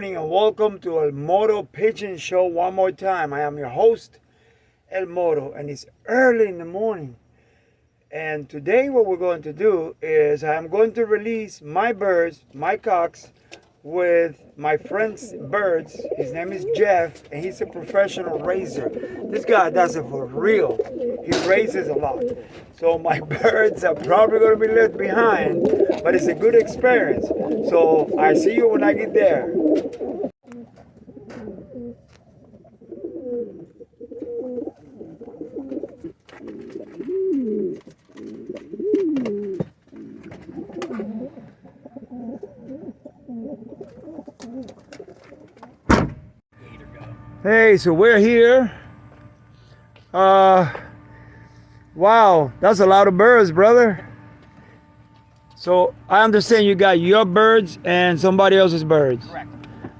morning and welcome to El Moro Pigeon Show one more time. I am your host, El Moro, and it's early in the morning. And today what we're going to do is I'm going to release my birds, my cocks, with my friend's birds. His name is Jeff, and he's a professional raiser. This guy does it for real. He raises a lot. So my birds are probably going to be left behind, but it's a good experience. So I see you when I get there. Hey, so we're here. Wow, that's a lot of birds, brother. So I understand you got your birds and somebody else's birds. Correct.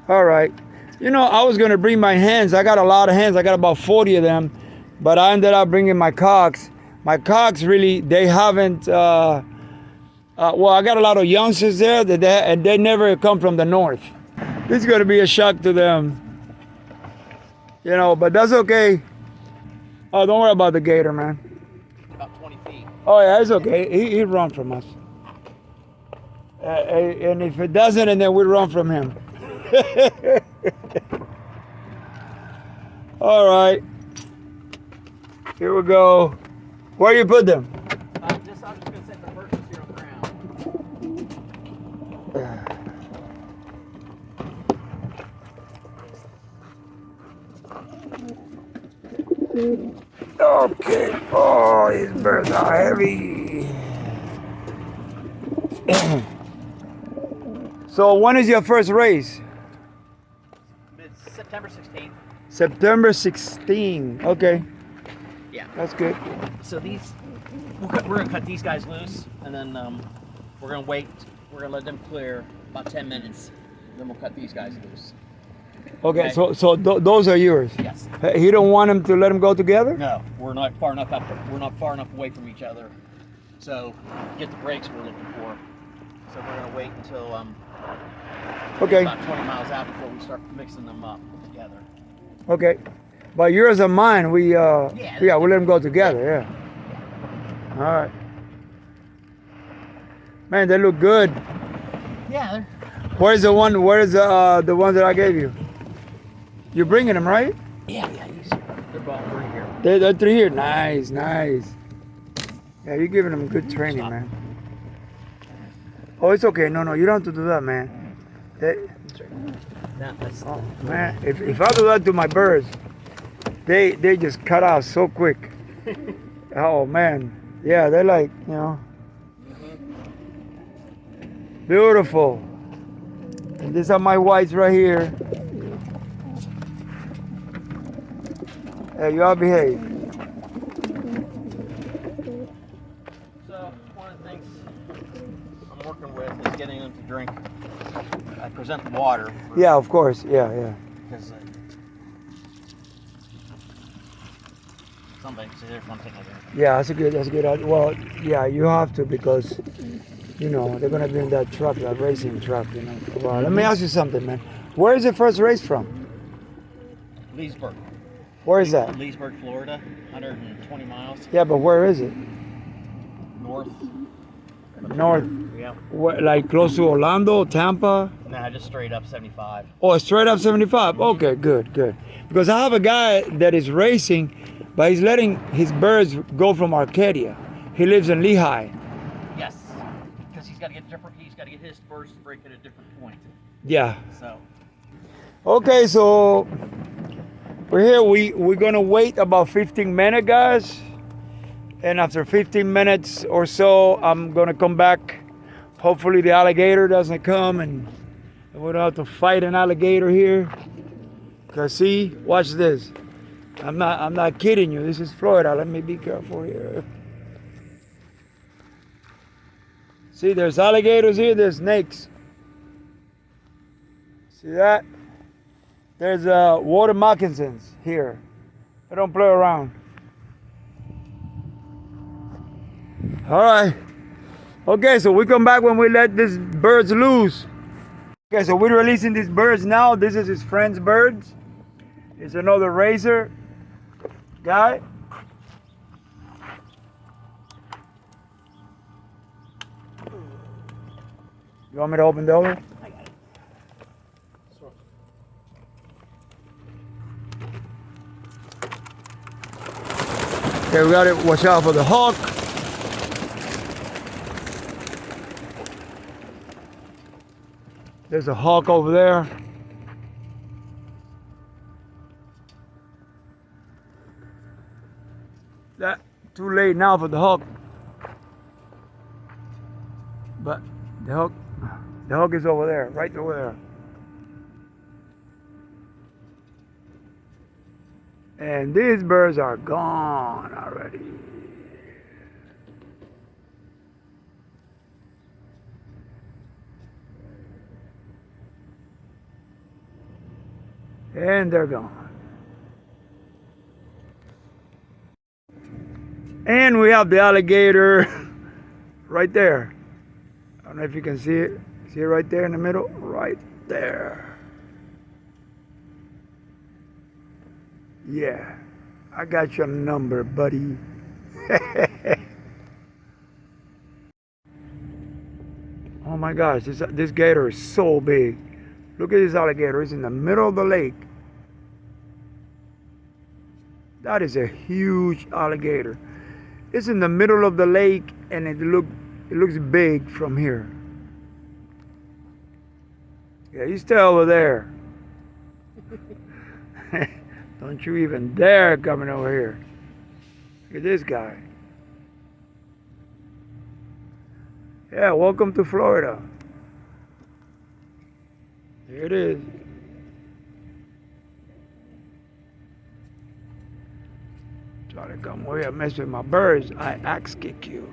All right. You know, I was gonna bring my hens. I got a lot of hens. I got about 40 of them, but I ended up bringing my cocks. My cocks really, they haven't. Well, I got a lot of youngsters there and they never come from the north. This is gonna be a shock to them. You know, but that's okay. Oh, don't worry about the gator, man. About 20 feet. Oh, yeah, it's okay. He'll run from us. And if it doesn't, and then we'll run from him. All right. Here we go. Where you put them? I'm just going to set the birds here on the ground. Okay. Oh, these birds are heavy. So when is your first race? It's September 16th. September 16. Okay. Yeah. That's good. So these, we're going to cut these guys loose, and then we're going to wait. We're going to let them clear about 10 minutes. Then we'll cut these guys loose. Okay. So those are yours? Yes. You don't want them to let them go together? No, we're not far enough up. We're not far enough away from each other. So get the breaks we're looking for. So we're going to wait until Okay. about 20 miles out before we start mixing them up together. Okay. But yours and mine, we we'll let them go together, yeah. All right. Man, they look good. Yeah. Where's the one the one that I gave you? You're bringing them, right? Yeah. They're about 3 here. They're 3 here. Nice. Yeah, you're giving them good training, man. Oh, it's okay. No, you don't have to do that, man. Oh, man, if I do that to my birds, they just cut out so quick. Oh, man. Yeah, they're like, you know. Beautiful. And these are my whites right here. Hey, you all behave. So, one of the things I'm working with is getting them to drink. I present water. Yeah, of course. Yeah. Because somebody, so there's one thing I do. Yeah, that's a good idea. Well, yeah, you have to because, you know, they're going to be in that truck, that racing truck, you know. Well, let me ask you something, man. Where is the first race from? Leesburg. Where is that? Leesburg, Florida, 120 miles. Yeah, but where is it? North. Yeah. Where, like close to Orlando, Tampa? Nah, just straight up 75. Oh, straight up 75. Okay, good. Because I have a guy that is racing, but he's letting his birds go from Arcadia. He lives in Lehigh. Yes, because he's got to get his birds to break at a different point. Yeah. So. Okay, so we're here. We're gonna wait about 15 minutes, guys. And after 15 minutes or so, I'm gonna come back. Hopefully the alligator doesn't come and we don't have to fight an alligator here. Cause see, watch this. I'm not kidding you. This is Florida. Let me be careful here. See, there's alligators here. There's snakes. See that? There's water moccasins here. They don't play around. All right. Okay, so we come back when we let these birds loose. Okay, so we're releasing these birds now. This is his friend's birds. It's another razor guy. You want me to open the door? I got it. So, Okay, we gotta watch out for the hawk. There's a hawk over there. That too late now for the hawk. But the hawk is over there, right over there. And these birds are gone already. And they're gone. And we have the alligator right there. I don't know if you can see it. See it right there in the middle? Right there. Yeah, I got your number, buddy. Oh my gosh, this gator is so big. Look at this alligator. It's in the middle of the lake. That is a huge alligator. It's in the middle of the lake, and it looks big from here. Yeah, you stay over there. Don't you even dare coming over here. Look at this guy. Yeah, welcome to Florida. Here it is. Try to come over here and mess with my birds, I axe kick you.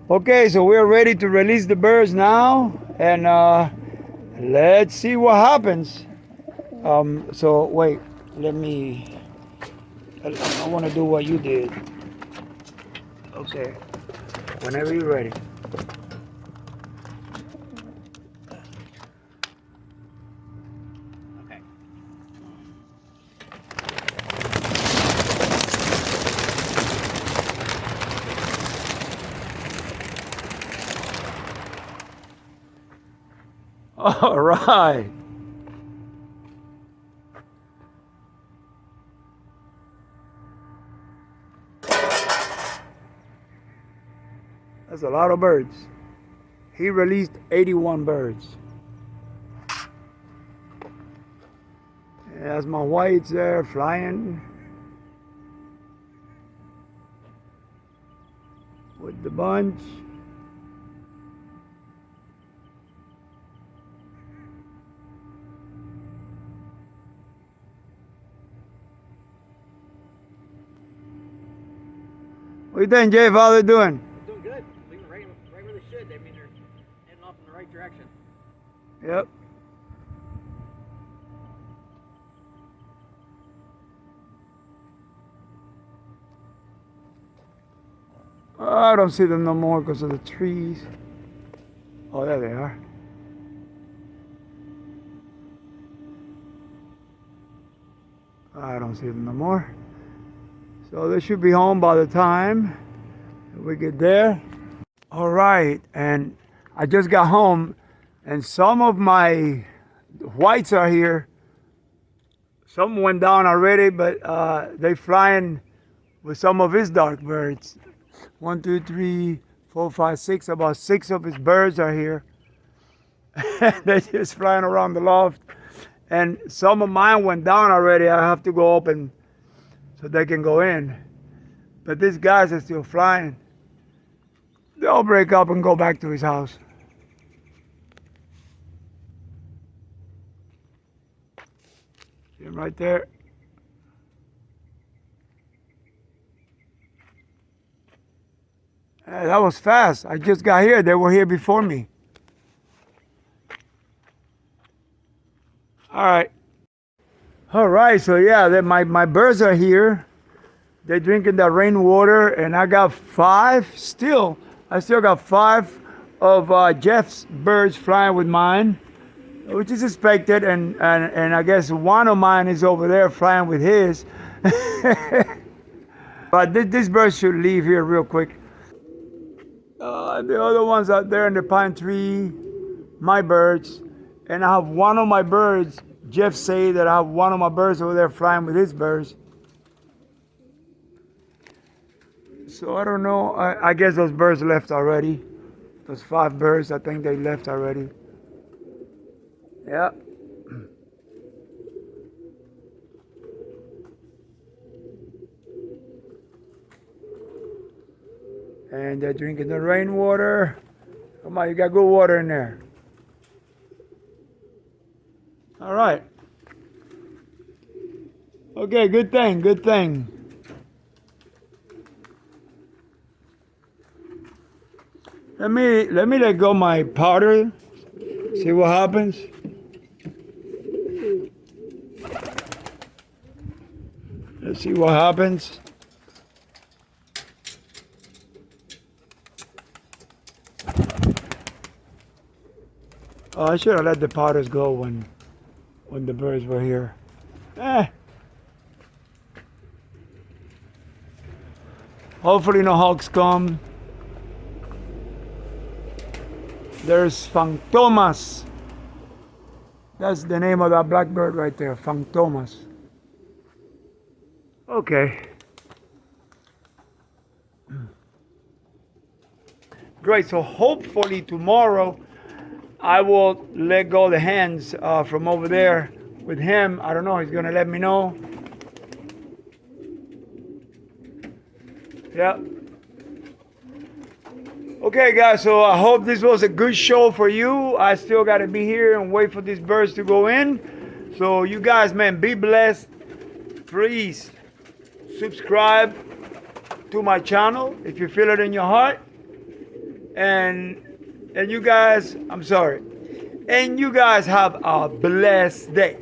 Okay, so we're ready to release the birds now, and let's see what happens. So wait, I want to do what you did. Okay, whenever you're ready. okay. All right. That's a lot of birds. He released 81 birds. And that's my whites there flying with the bunch. What do you think, Jay? How they doing? Doing good. Leaving right where they should. I mean, they're heading off in the right direction. Yep. I don't see them no more because of the trees. Oh, there they are. I don't see them no more. So they should be home by the time we get there. All right, and I just got home, and some of my whites are here. Some went down already, but they flying with some of his dark birds. 1, 2, 3, 4, 5, 6. About 6 of his birds are here. They're just flying around the loft. And some of mine went down already. I have to go open so they can go in. But these guys are still flying. They'll break up and go back to his house. See him right there? That was fast. I just got here. They were here before me. All right. All right. So yeah, my birds are here. They're drinking that rainwater, and I got 5 still. I still got 5 of Jeff's birds flying with mine, which is expected, and I guess one of mine is over there flying with his. But this bird should leave here real quick. The other ones out there in the pine tree, my birds, and I have one of my birds. Jeff say that I have one of my birds over there flying with his birds. So I don't know. I guess those birds left already. Those 5 birds, I think they left already. Yeah. And they're drinking the rainwater. Come on, you got good water in there. All right. Okay, good thing, good thing. Let me let go my powder. See what happens. Let's see what happens. Oh, I should have let the powders go when the birds were here. Hopefully no hawks come. There's Fantomas. That's the name of that blackbird right there, Fantomas. Okay. Great, so hopefully tomorrow I will let go the hens from over there with him. I don't know, he's gonna let me know. Yeah. Okay guys, so I hope this was a good show for you. I still gotta be here and wait for these birds to go in. So you guys, man, be blessed. Please subscribe to my channel if you feel it in your heart. And you guys, I'm sorry. And you guys have a blessed day.